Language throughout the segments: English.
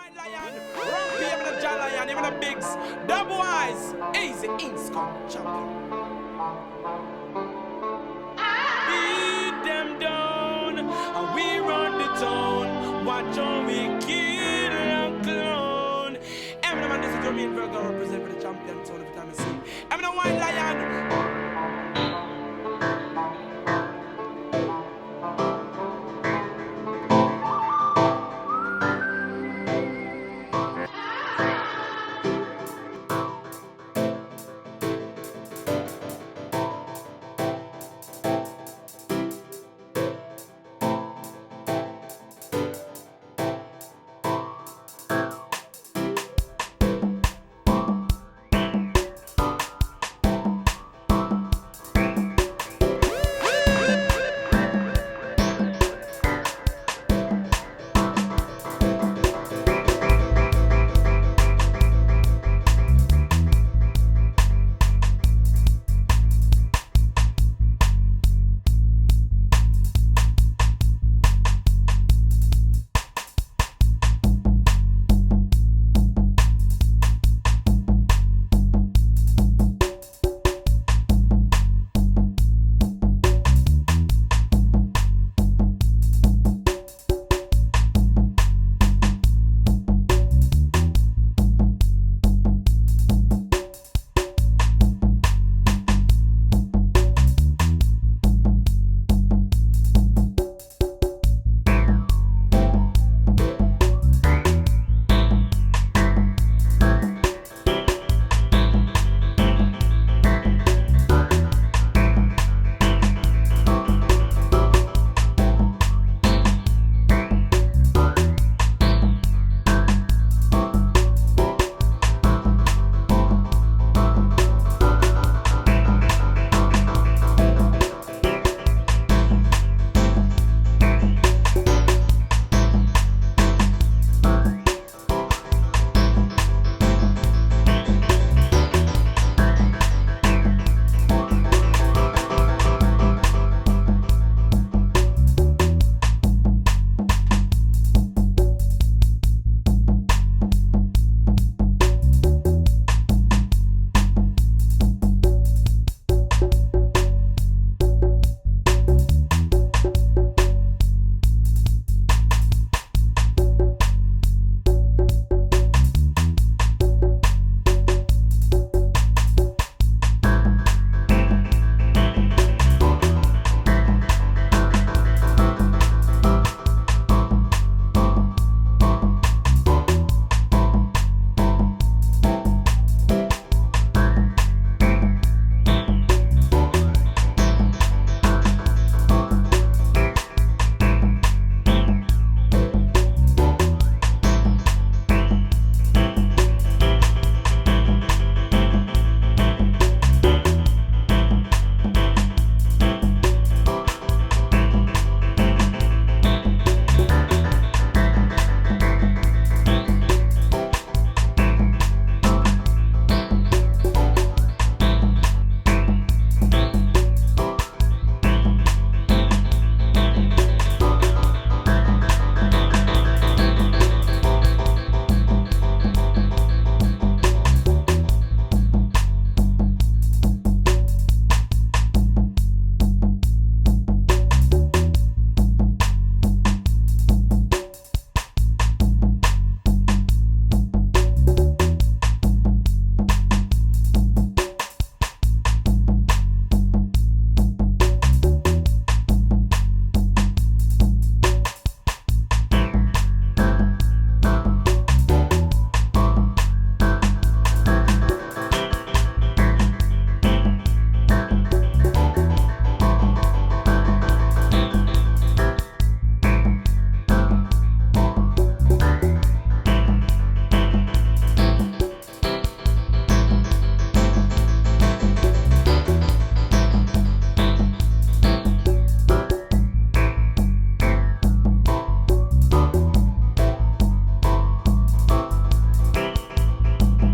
Whitelion, Rumpy, even the Jalion, even the Bigs, Double Eyes, Easy Inscom, champion. Beat them down, and we run the town. Watch on we kill and clone. Eminem, this is your main Virgo represent for the champion sound every time I see. Eminem Whitelion.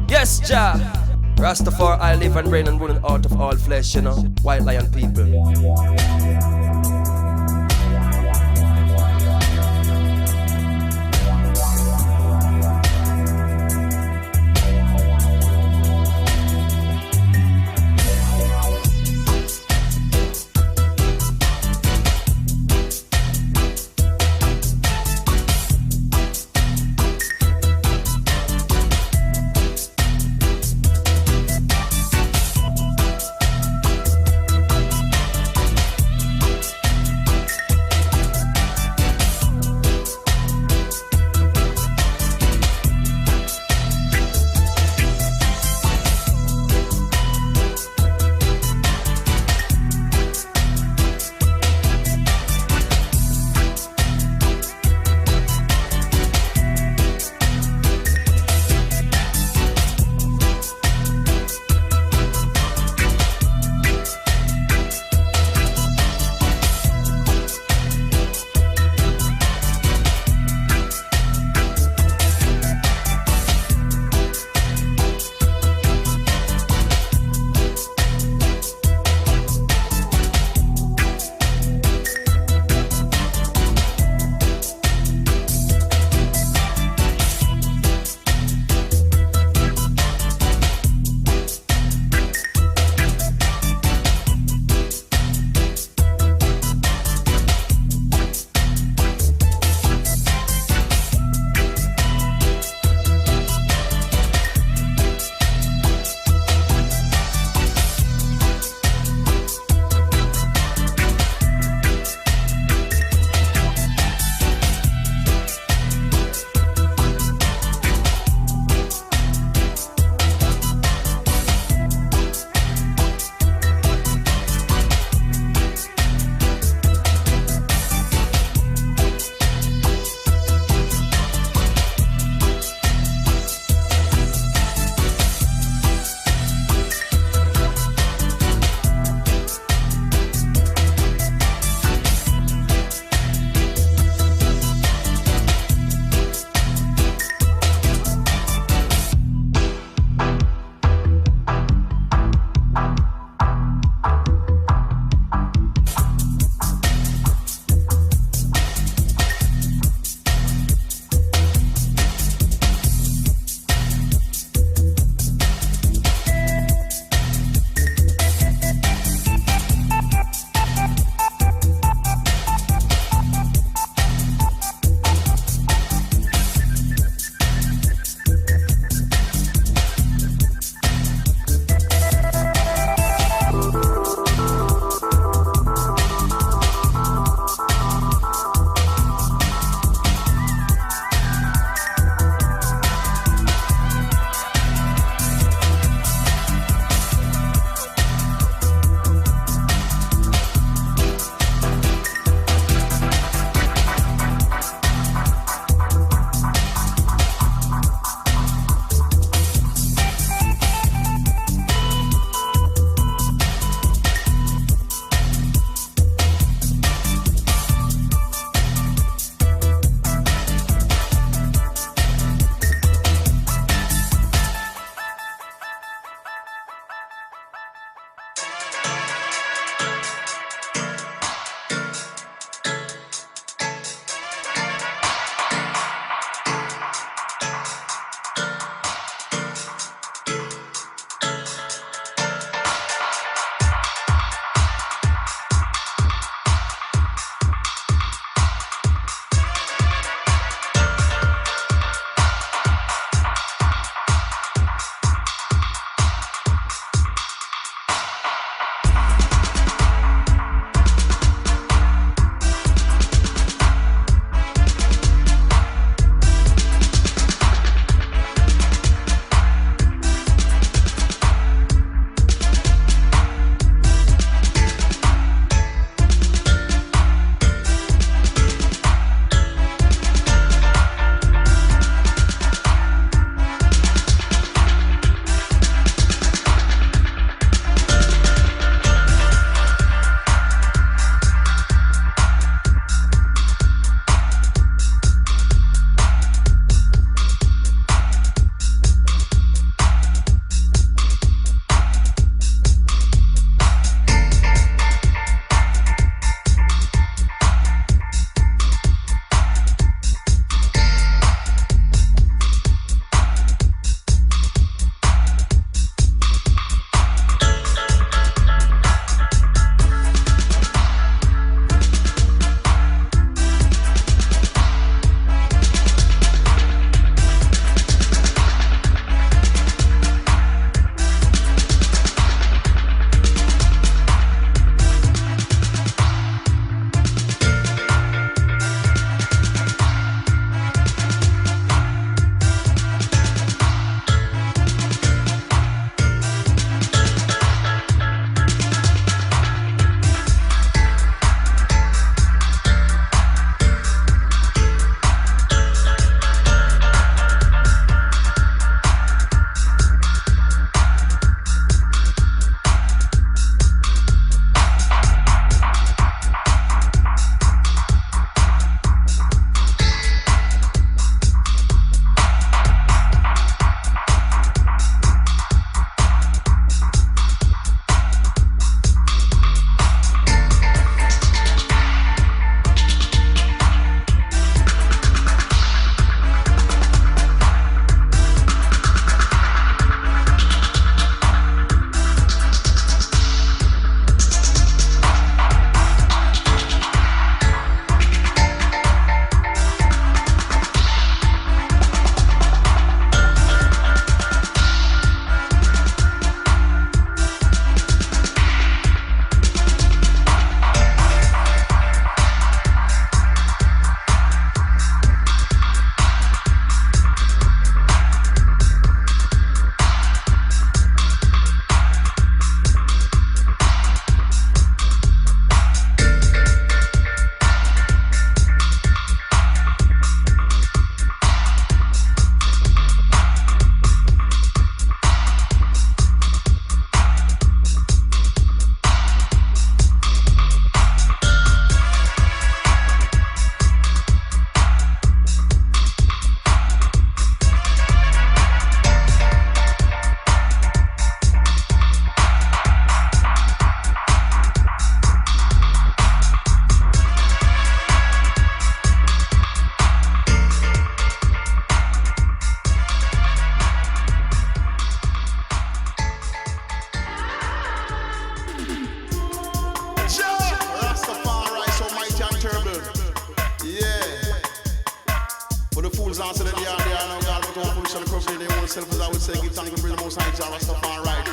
Yes, Jah. Rastafari, I live and reign and running out of all flesh, you know. Whitelion people. can't say that they are no God, but all shall cover their own self, as I would say, give thanks to the Most High Jah, Rastafari, right.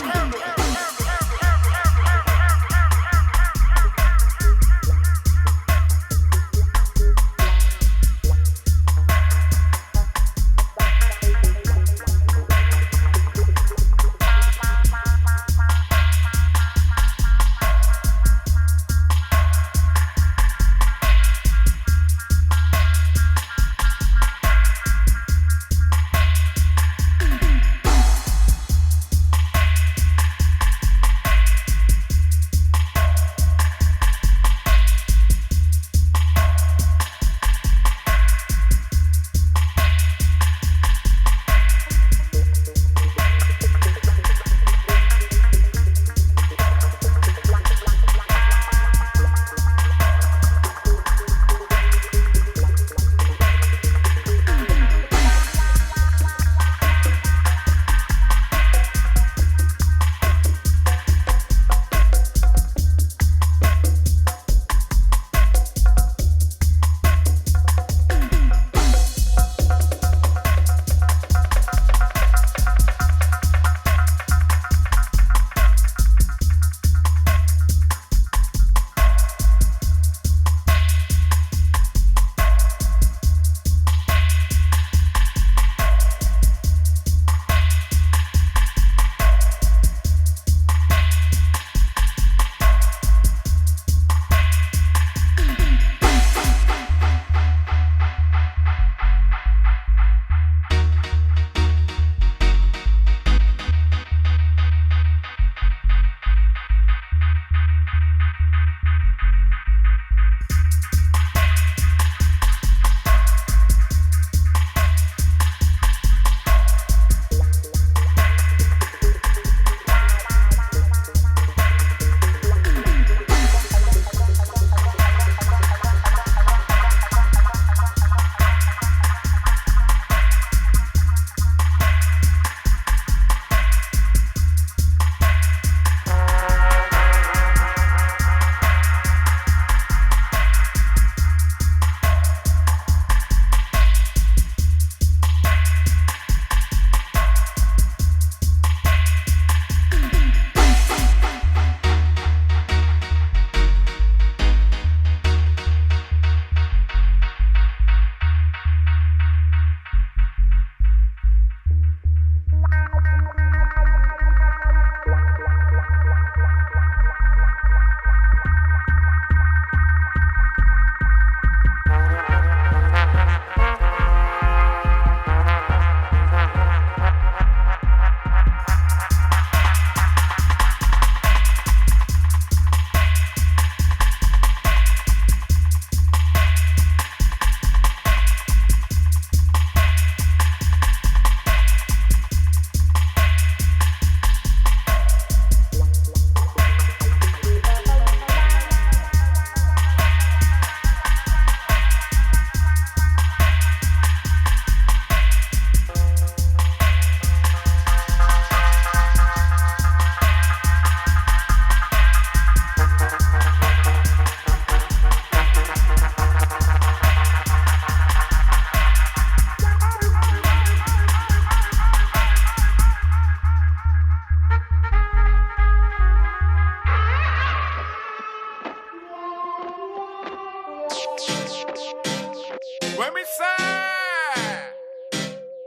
When we say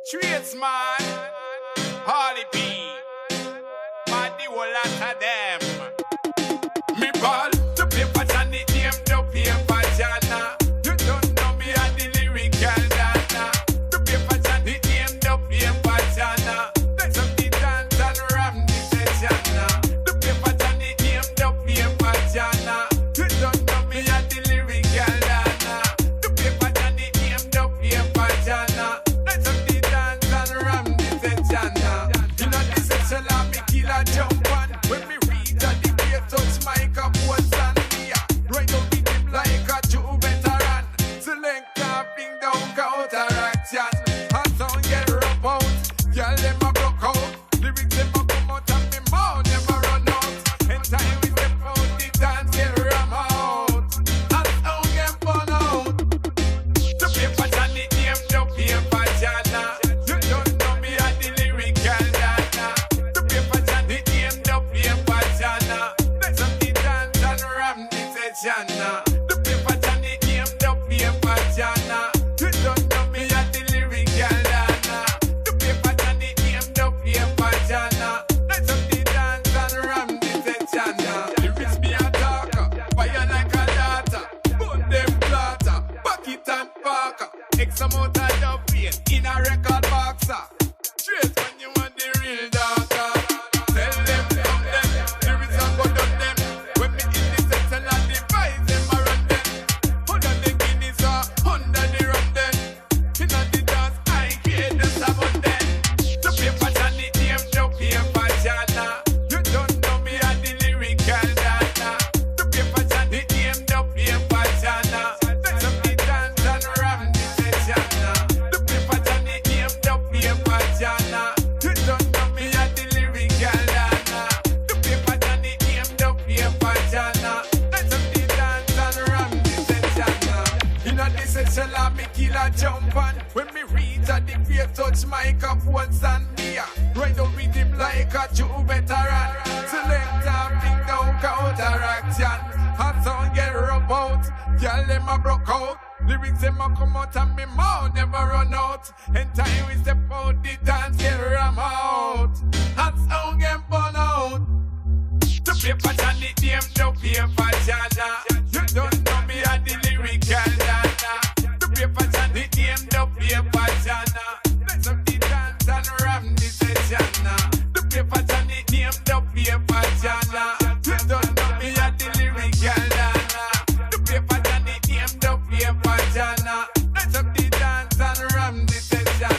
tradesman, Harley B, but the whole lot of them. Me ball to paper and the name no paper jana. You don't know me at the lyrical dana. The paper and the name no paper jana. Let's up the dance and ram the session. The paper and the name no paper jana. You don't know me at the lyrical dana. The paper and the name no paper jana. Let's up the dance and ram the session. You know the section of me killer jump on when we read. wait in a record boxer. Trace when you want the real darker. Tell them, lyrics and go down them. When me in the section and device them a run them. Under the Guinness or under the rum them. In the dance I create the sabon them. The paper Johnny name the paper Jana. You don't know me at the lyrical data. The paper Johnny name the paper Jana. That's up the dance and ram the session. The paper Johnny name the paper Jana. You don't know me at the lyrical data. The paper Johnny name the paper Jana. That's up the dance and ram the session. In a this section I me kill a jump on. When me reach at the great touch microphone stand here. Right out with him like a true veteran. Select and pick down counteraction. Hot sound get rub out. Girl them a broke out. Lyrics them a come out and me mouth never run out. And time we step out the dance get ram out. Hot sound get burn out. The paper Johnny name the paper Jana. You don't know me at the lyrical data. The paper Johnny name the paper Jana. Let's up the dance and ram the session. The paper Johnny name the paper Jana. You don't know me at the lyrical data. The paper Johnny name the paper Jana. Let's up the dance and ram the session.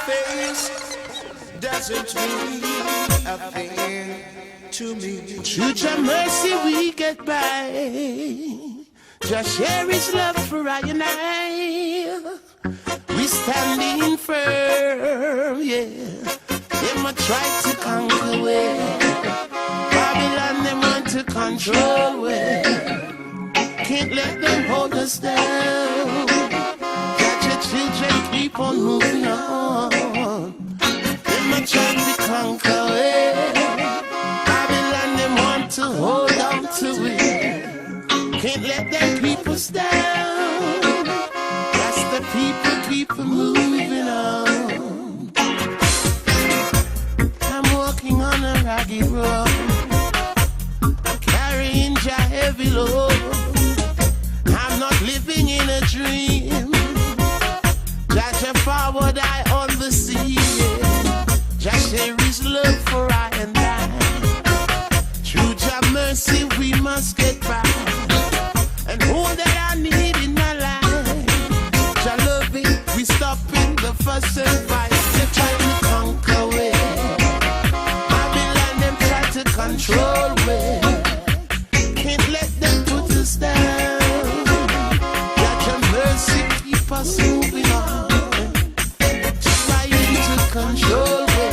face doesn't mean a thing to me. Through your mercy we get by. Just share his love for I and I. We standing firm, yeah. Them a try to conquer we. Babylon them want to control we. Can't let them hold us down. Got your children keep on moving on. Them a try to conquer we. Babylon them want to hold on to it. Can't let them keep us down. That's the people keep moving on. I'm walking on a rocky road, carrying your heavy load. I'm not living in a dream. Just a forward eye on the sea. Just there is love for I and I. Through your mercy we must get by. And all that I need in my life, your loving, we stopping the fuss and fight. They try to conquer we. Babylon them try to control we. Can't let them put us down. Got your mercy keep us moving on. Trying to control we.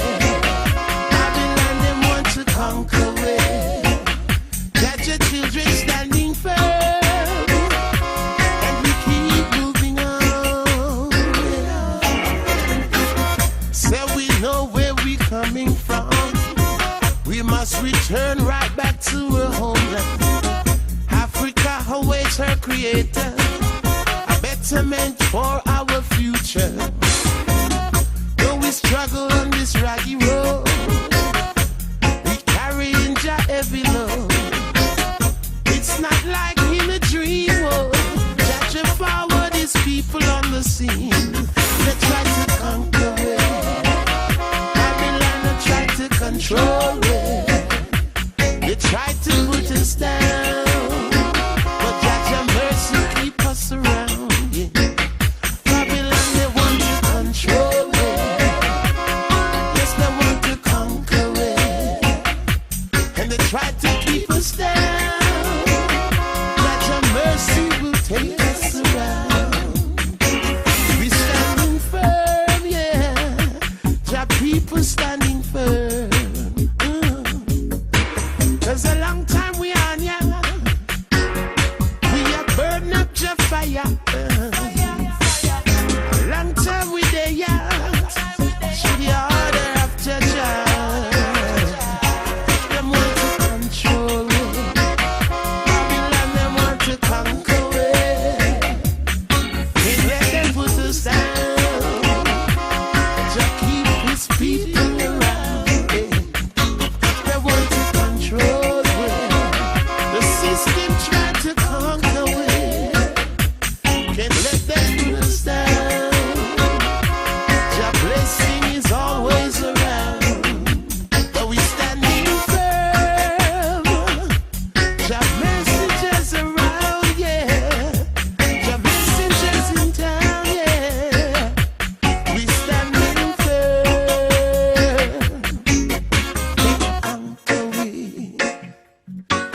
Babylon them want to conquer we. Got your children standing firm. Coming from, we must return right back to our homeland. Africa awaits her creator, a betterment for our future. Though we struggle on this rocky road, we carry in your heavy load. It's not like in a dream world. Judge forward is people on the scene. They try to conquer it. Control it. They try to put us down, but that your mercy keep us around. Yeah. Babylon they want to control it. Yes, they want to conquer it, and they try to keep us down. That your mercy will take us around. We standing firm, yeah. Your people standing firm. Cause a long time we on ya. We are burning up your fire. A long time we there ya. To the order of judge. Them want to control it. Babylon them want to conquer it. Can't let them put us down. Just keep his people around. They want to control. System trying to conquer we. Can't let them put us down. Your blessing is always around. But we standing firm. Your messengers around, yeah. Your messengers in town, yeah. We standing firm. They conquer we.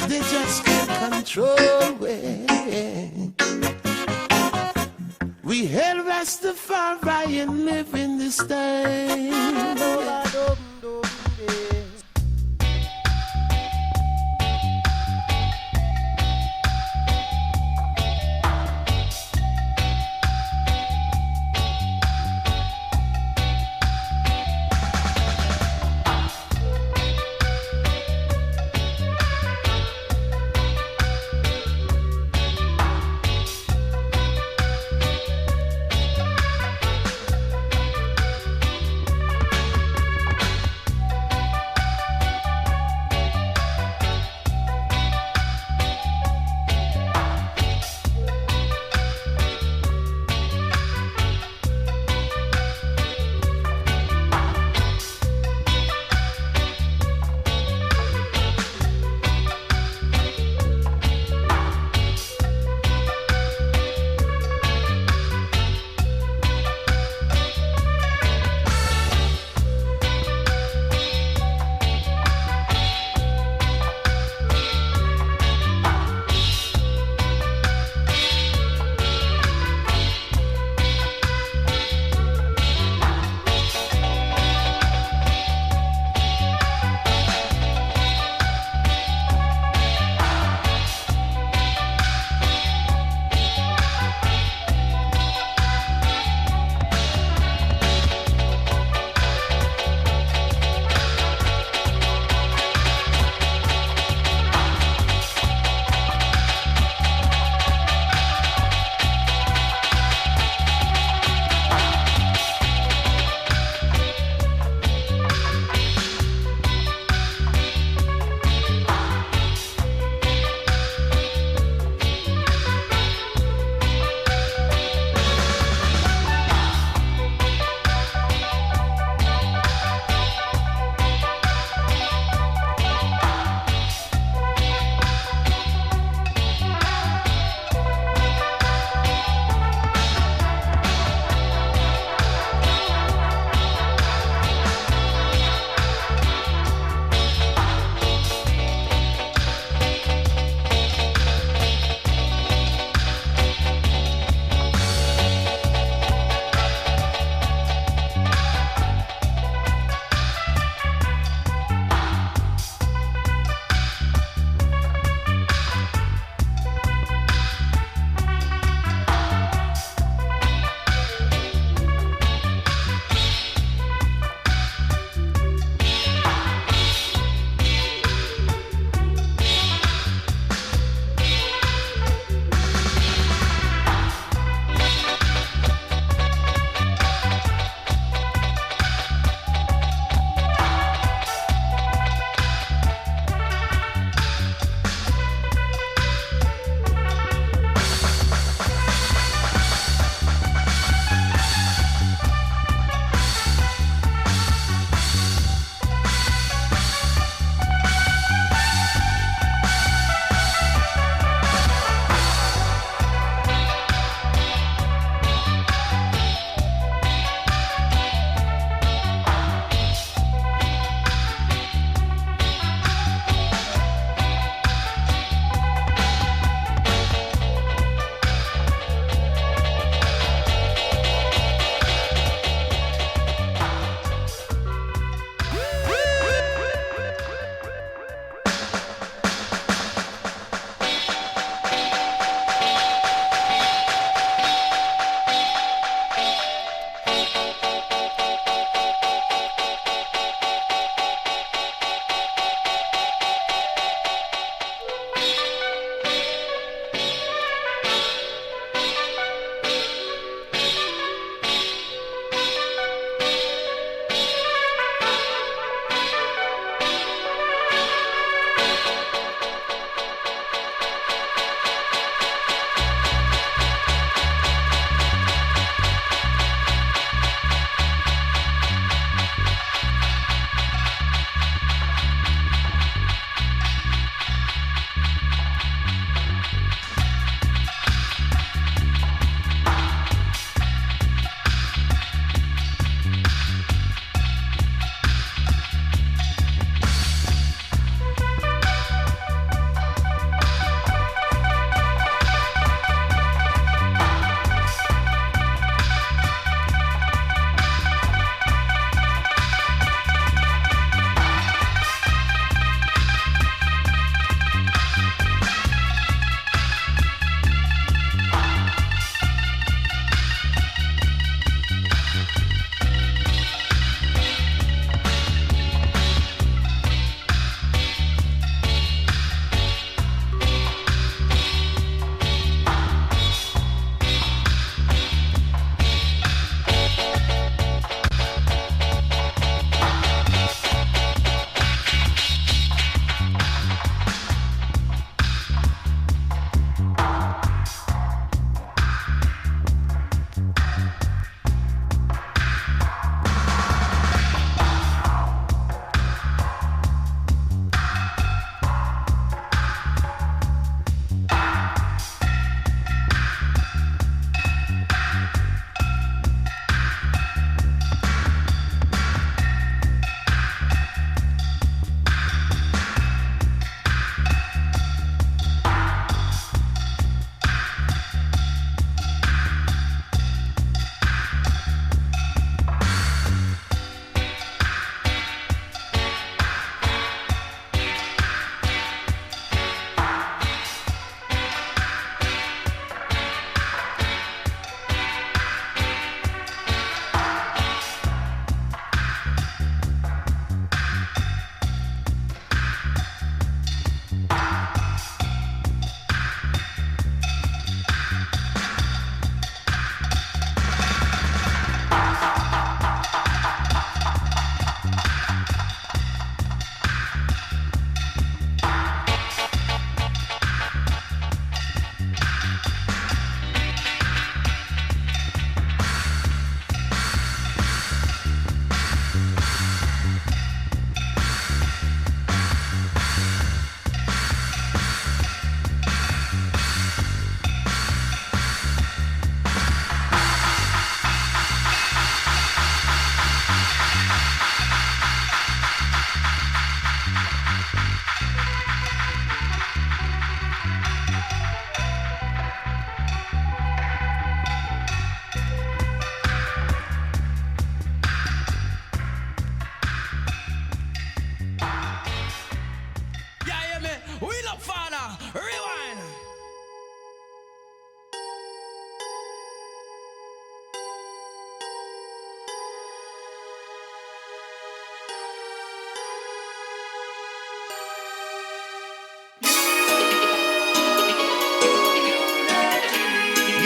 They just control way. We hail Rastafari and live in this time.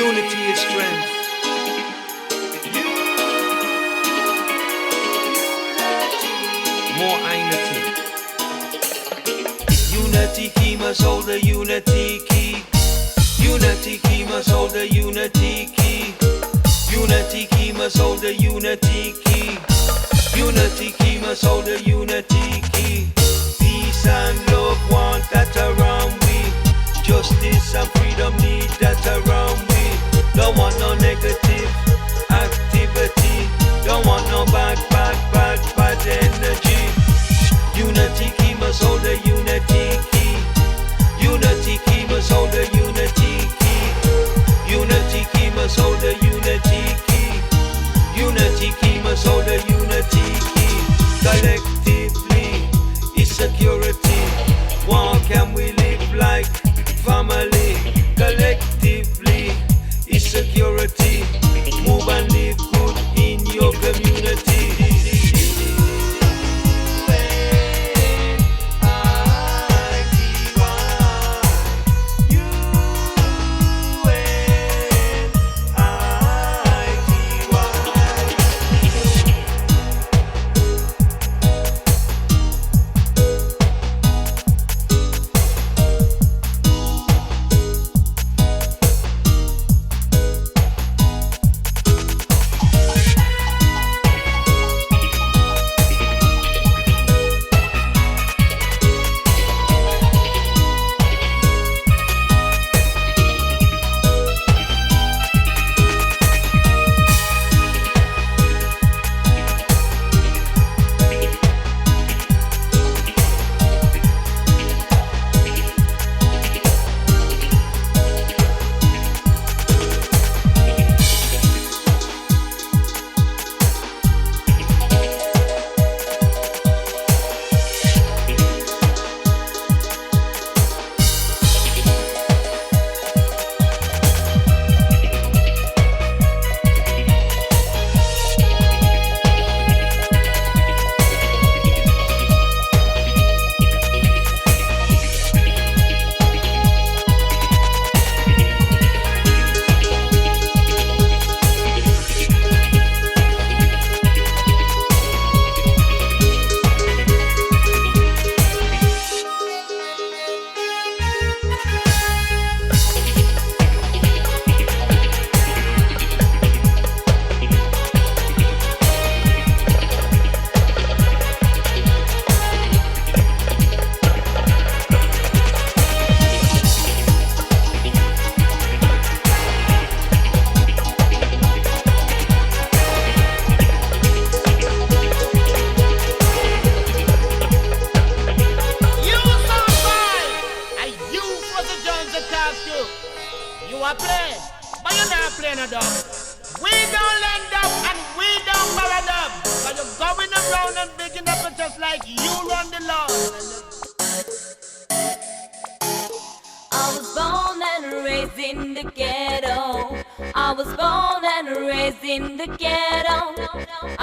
Unity is strength. More unity. Unity key must hold the unity key. Unity key must hold the unity key. Unity key must hold the unity key. Unity key must hold the unity key. Peace and love want that around we. Justice and freedom need that around we. Don't want no negative activity. Don't want no bad energy. Unity key must hold the unity key. Unity key must hold the unity key. Unity key must hold the unity key. Unity key must hold the unity key. Collectively is security. One can we live like family. Collectively is security. Move and live good in your community.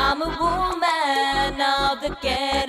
I'm a woman of the ghetto.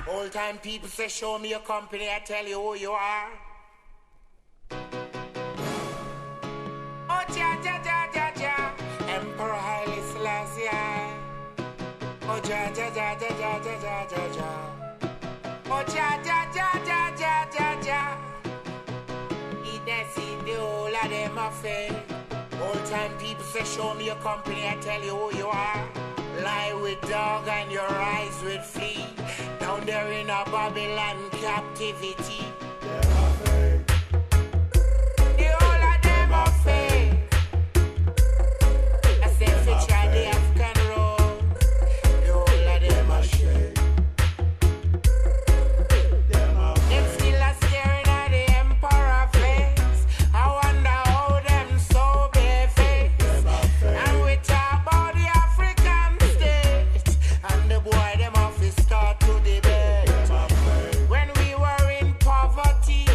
Old time people say, show me your company, I tell you who you are. Oh, ja, ja, ja, ja, ja, Emperor Haile Selassie. Oh, ja, ja, ja, ja, ja, ja, ja, ja, ja. Oh, ja, ja, ja, ja, ja, ja, ja. He dey see the whole of them a fake. Old time people say, show me your company, I tell you who you are. Lie with dog and your eyes will flee. Down there in a Babylon captivity. The whole of them are fake. I say if you try the African road, the whole of them are shake. Them still are staring at the emperor face. I wonder how them so barefaced. And we talk about the African state, and the boy them off his start to debate. When we were in poverty,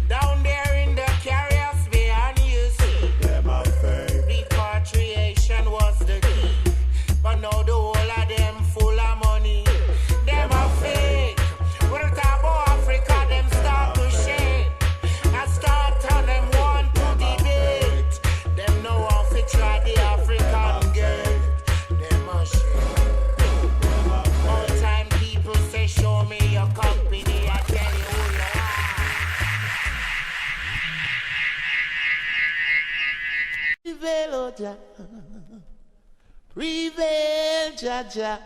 down there in the Caribbean, you see, repatriation was the key. But now the whole of them full of money. Them are fake. When we talk about Africa, them start to shake. I start on them want to debate. Them no one fit try the African gate. Them are shake. All time people say, show me your company, I tell you who you are. Prevail, oh Jah. Prevail, Jah Jah.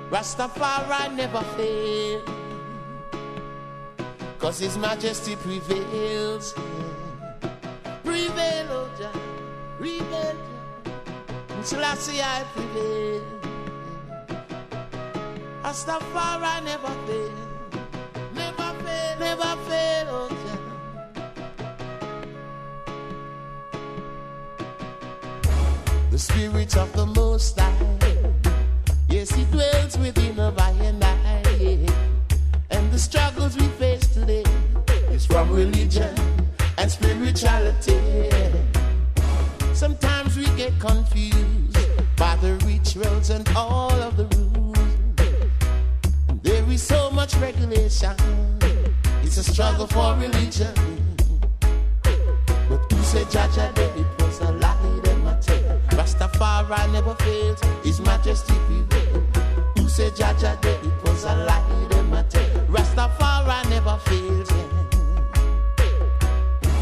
Rastafari never fail, 'cause His Majesty prevails. Prevail, oh Jah. Prevail, Jah. Selassie I prevail. Rastafari never fail. Never fail, never fail, oh Jah. The Spirit of the Most High, yes, He dwells within a I and I. And the struggles we face today is from religion and spirituality. Sometimes we get confused by the rituals and all of the rules. There is so much regulation. It's a struggle for religion. But who said Jah Jah dead? It was a lie, them I tell. Rastafari never fails, His Majesty prevails. Who said Jah Jah dead? It was a lie, them I tell. Rastafari never fails, yeah.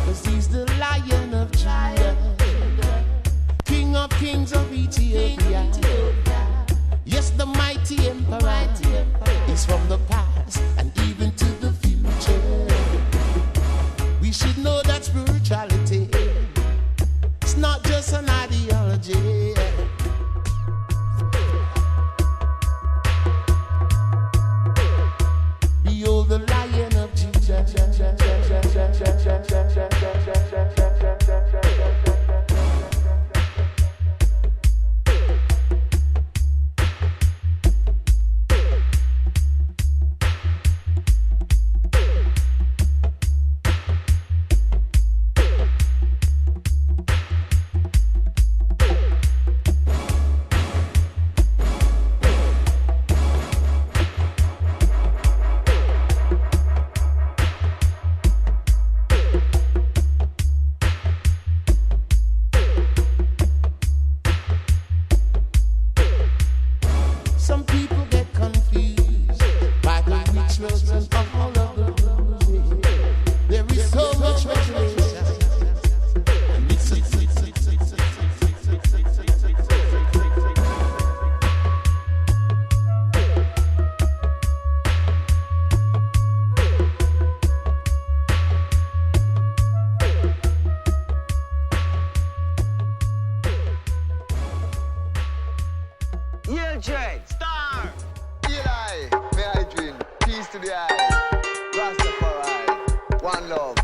'Cause He's the Lion of Judah, King of Kings of Ethiopia. Yes, the mighty Emperor is from the past and even to the future. We should know that spirituality, it's not just an ideology. Behold the Lion of Judah. Some people get confused by the rituals and all of the rules. There is so much regulation. And Yeah, Jay. Star. Eli, may I dream. Peace to the eye. Rastafari. One love.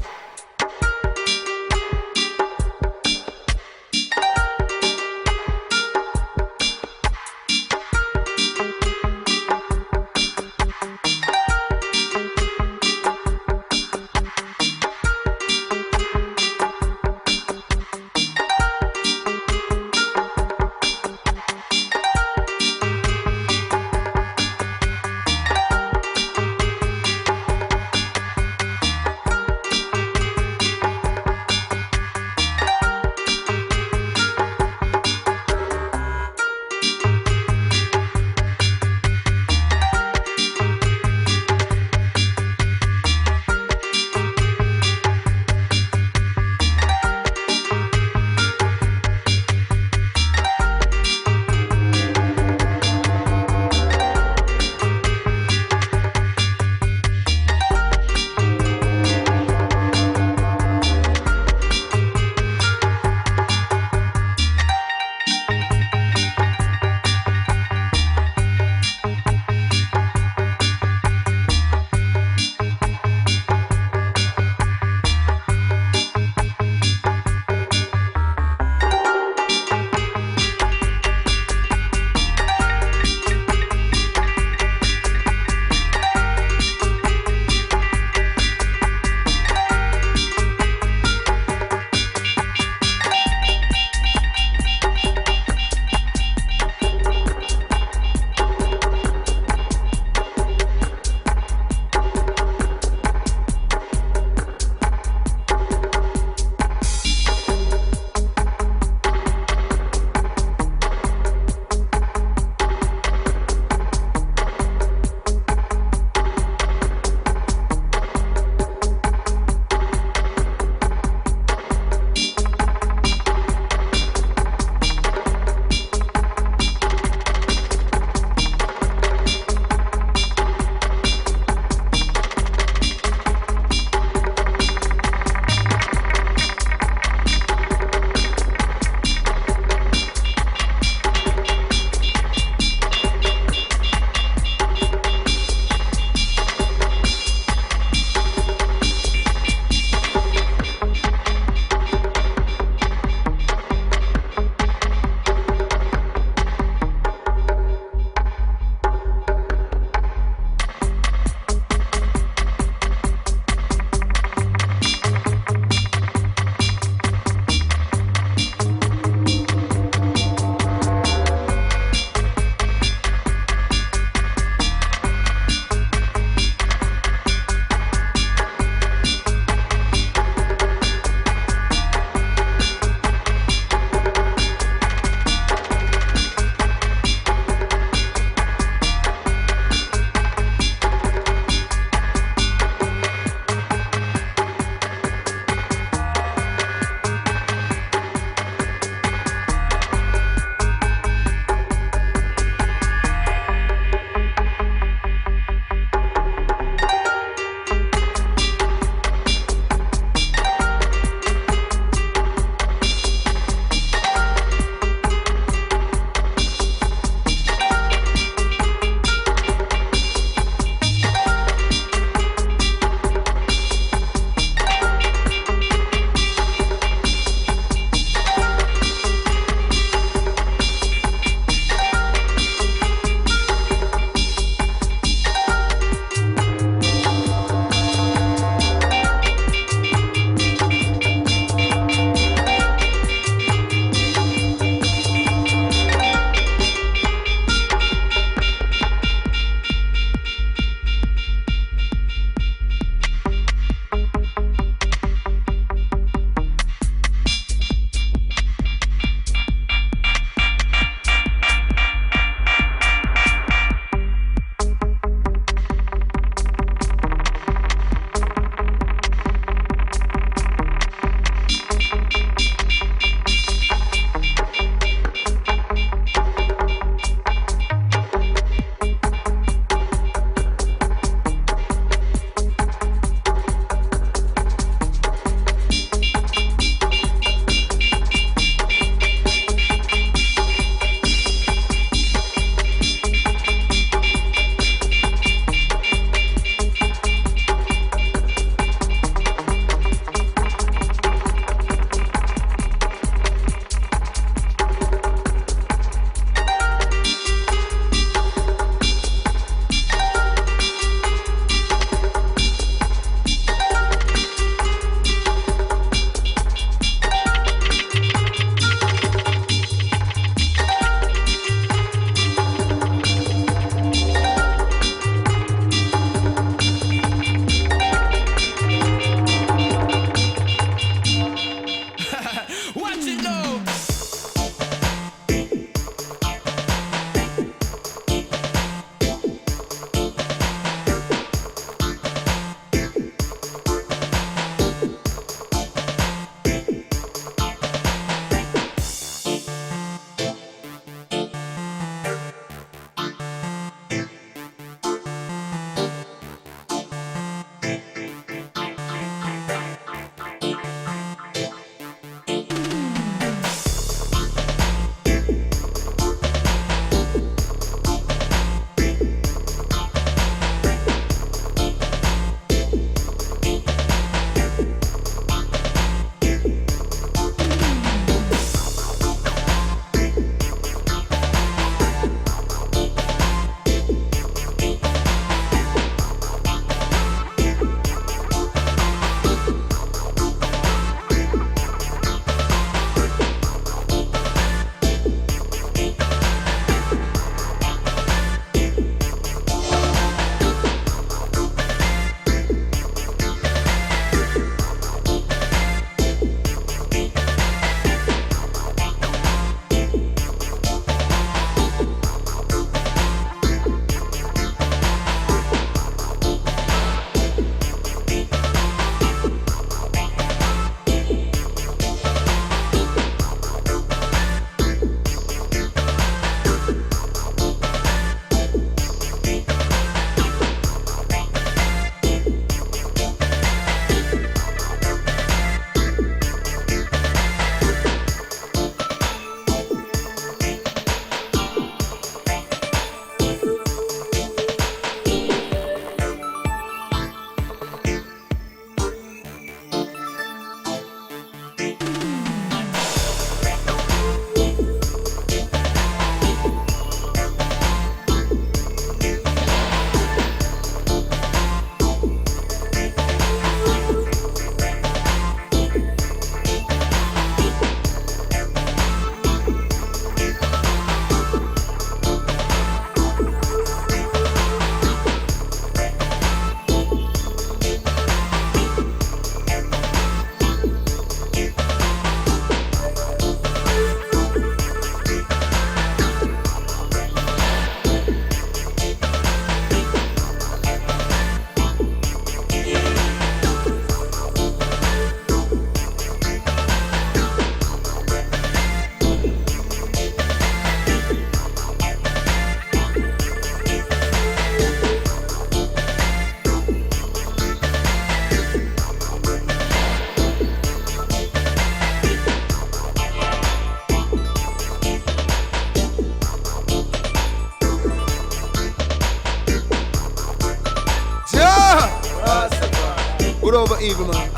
over evil, man.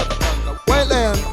Whitelion.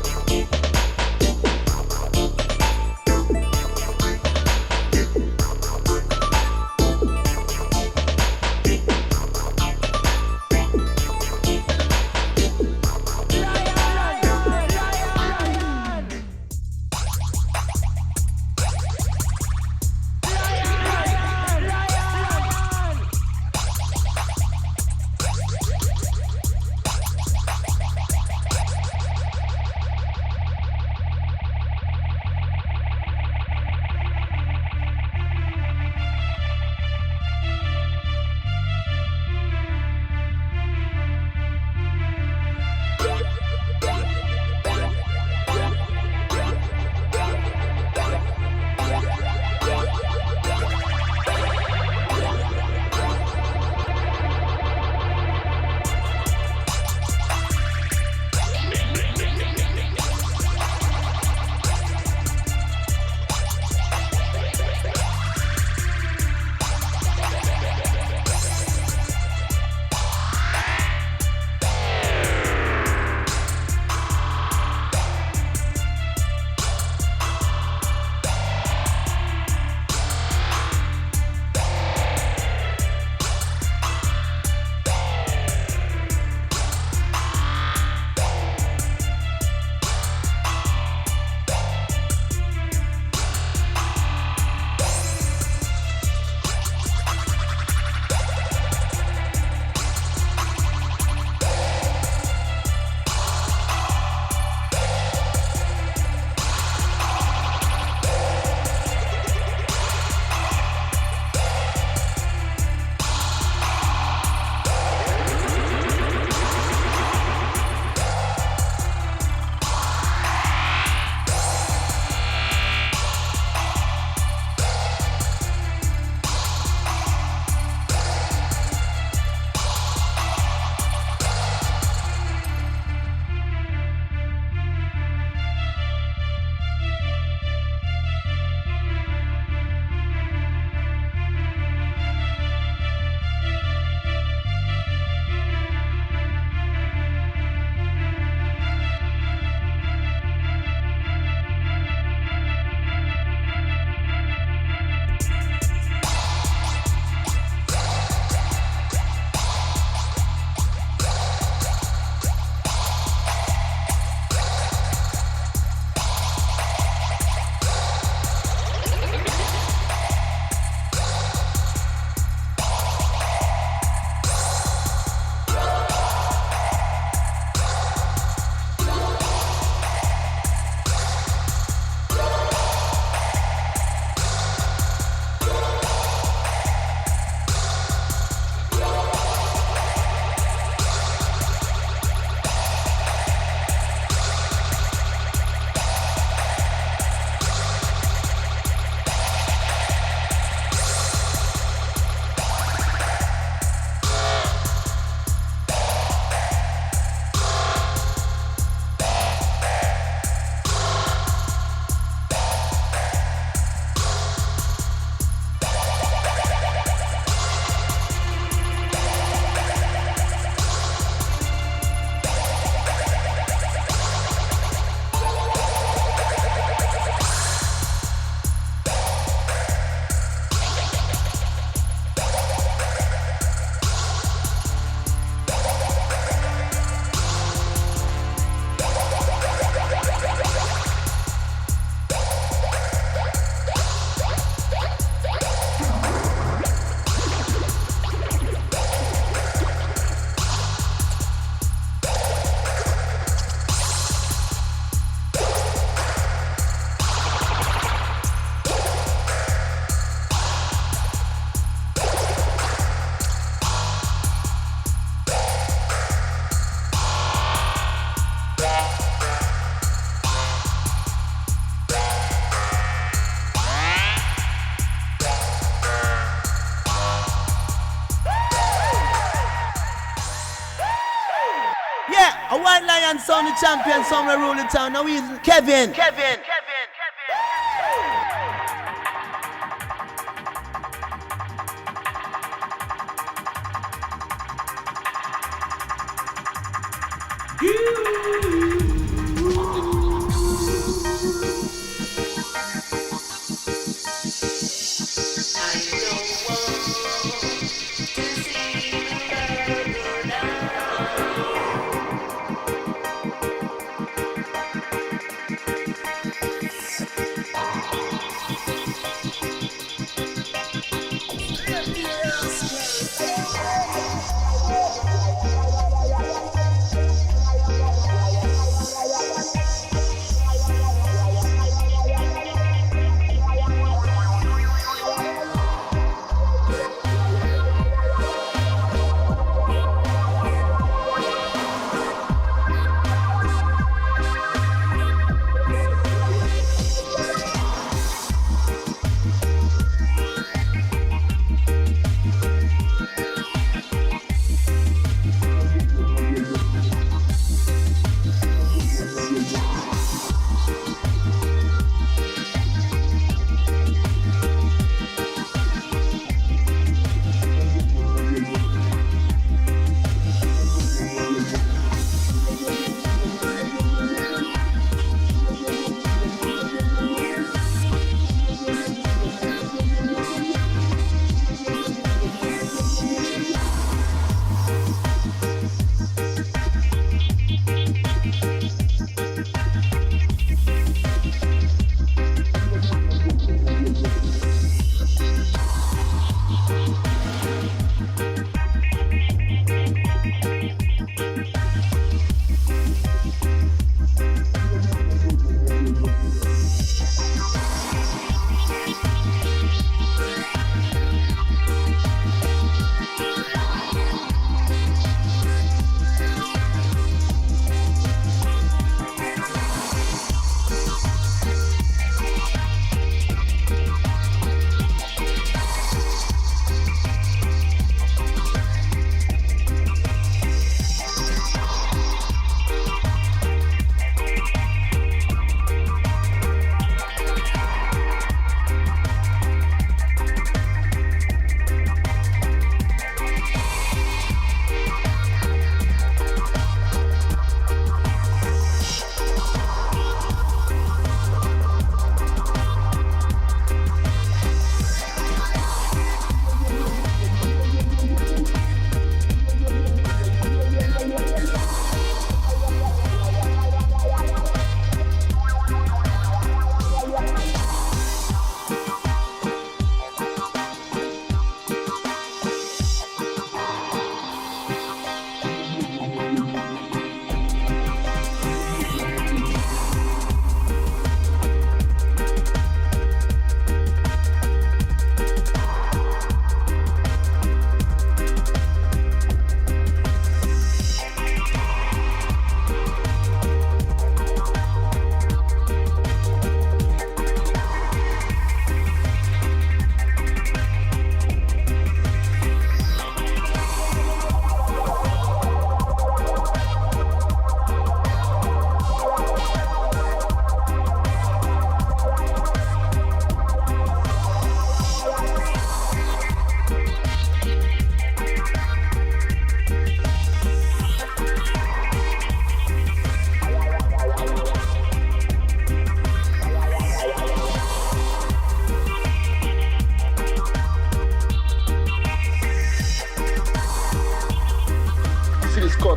A Whitelion sound, the champion sound, we rule the town. Now he's Kevin.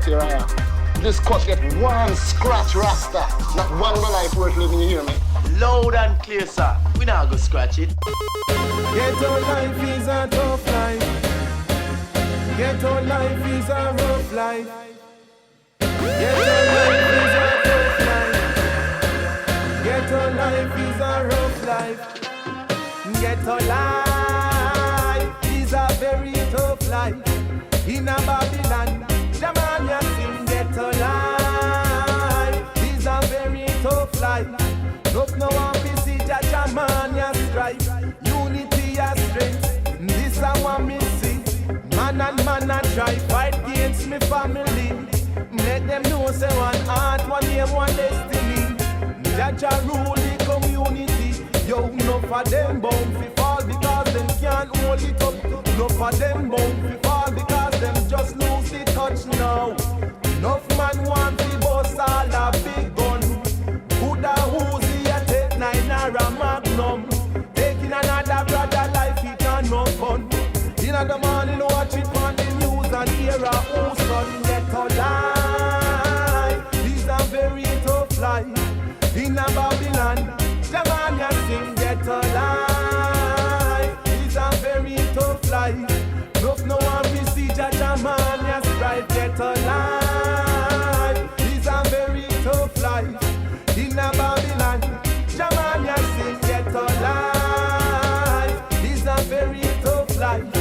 out here, I am. This cut get one scratch rasta. Not one more life worth living, you hear me? Loud and clear, sir. We not go scratch it. Ghetto life is a tough life. Ghetto life is a rough life. Ghetto life is a tough life. Ghetto life is a rough life. Ghetto life is a very tough life. In a Babylon, Jaman ya sing ghetto life is a very tough life. Look no one we see Jaman ya strife. Unity ya strength. This I want me see. Man and man a try fight against me family. Make them know say one heart, one name, one destiny. Jaja rule the community. Yo, no for them bound fi fall because them can't hold it up. No for them bound fi fall because them just lose the touch now. Enough man want fi boss all a big gun. Buddha Uzi a take 9 or a Magnum. Taking another brother life it a no fun. In the morning watch it on the news and hear a whole son get a life. These are very tough life. In a Babylon, the man ya sing get a life. These are very tough life. Look no one we see Jaja man ya strive get a life. These are very tough life. In a Babylon, the man ya sing get a life. These are very tough life.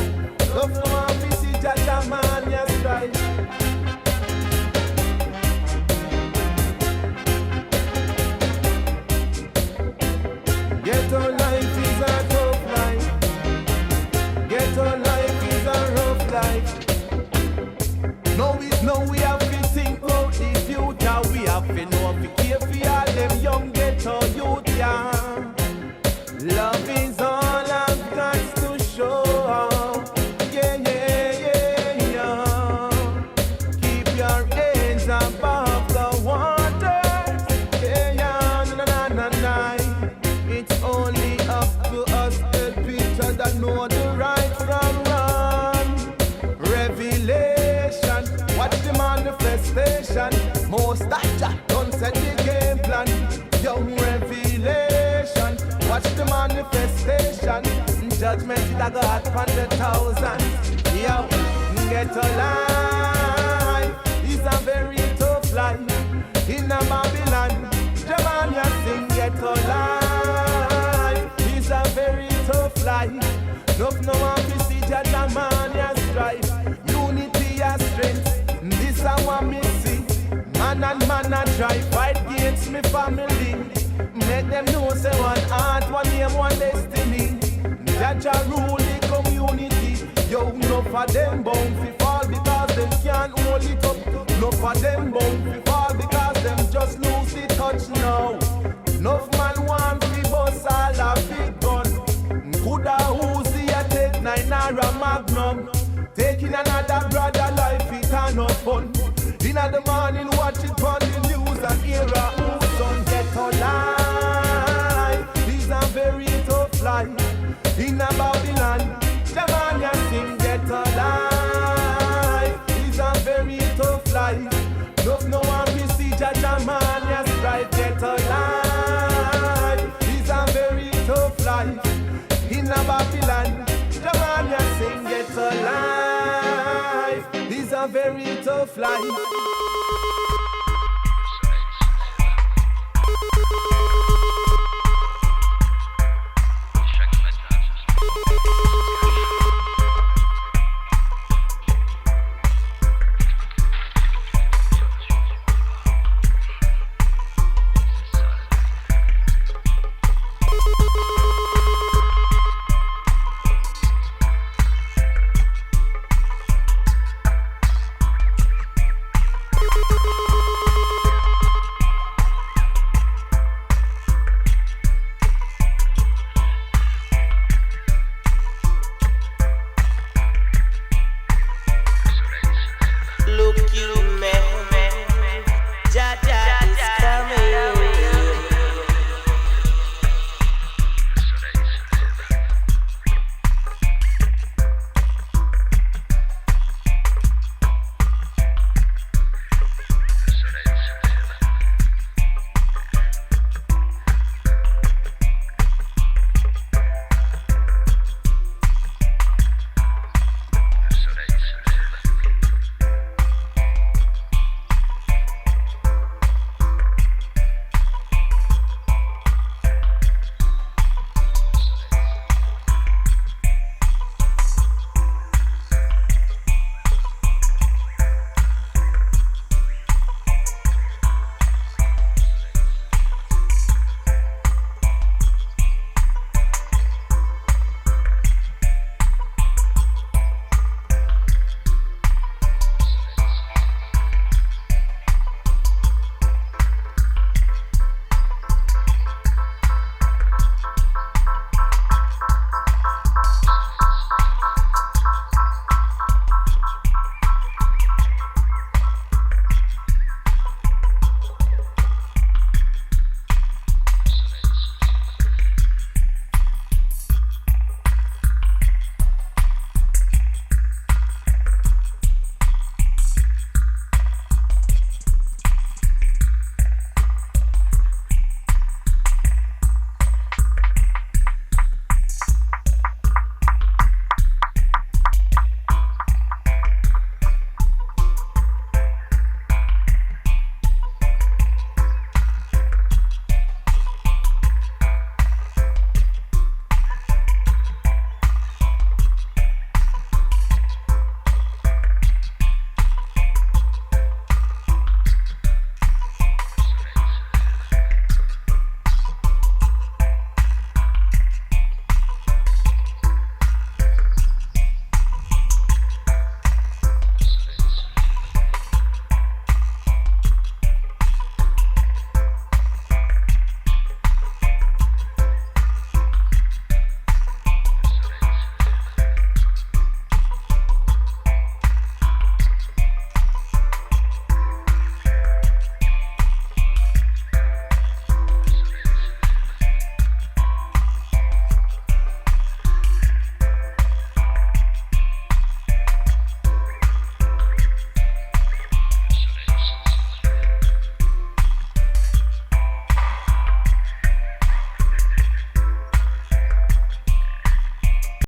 Look no one we see Jaja man ya strive. Ghetto life is a tough life. Ghetto life is a rough life. No, we have to think about the future. We have to know if we care for all them young ghetto youth, yeah. Love is all I've got to show. Yeah. Keep your heads above the water. Yeah, na. It's only up to us, the people that know the right from wrong. Revelation, watch the manifestation. Most actor don't set the game plan. Young revelation, watch the manifestation. Judgment it a go hot from the thousands. Yo, get a life is a very tough life. In a Babylon, Jaman ya sing get a life. It's a very tough life. No one to see Jaja man ya strive. Unity ya strength. This I want me see. Man and man a try fight against me family. Make them know say one heart, one name, one destiny. Jaja rule the community. Yo, no for them bound fi fall because them can't hold it up. No for them bound fi fall because them just lose the touch now. Enough man want fi boss all a big gun. Buddha Uzi a take 9 or a Magnum. Taking another brother life it a no fun. In the morning watch it on the news and hear a whole son get a life. These are very tough life. In a Babylon, the man ya sing get a life. These are very tough life. No one we see Jaja man ya strive get a life. These are very tough life. In a Babylon, the man ya sing get a life. These are very tough life.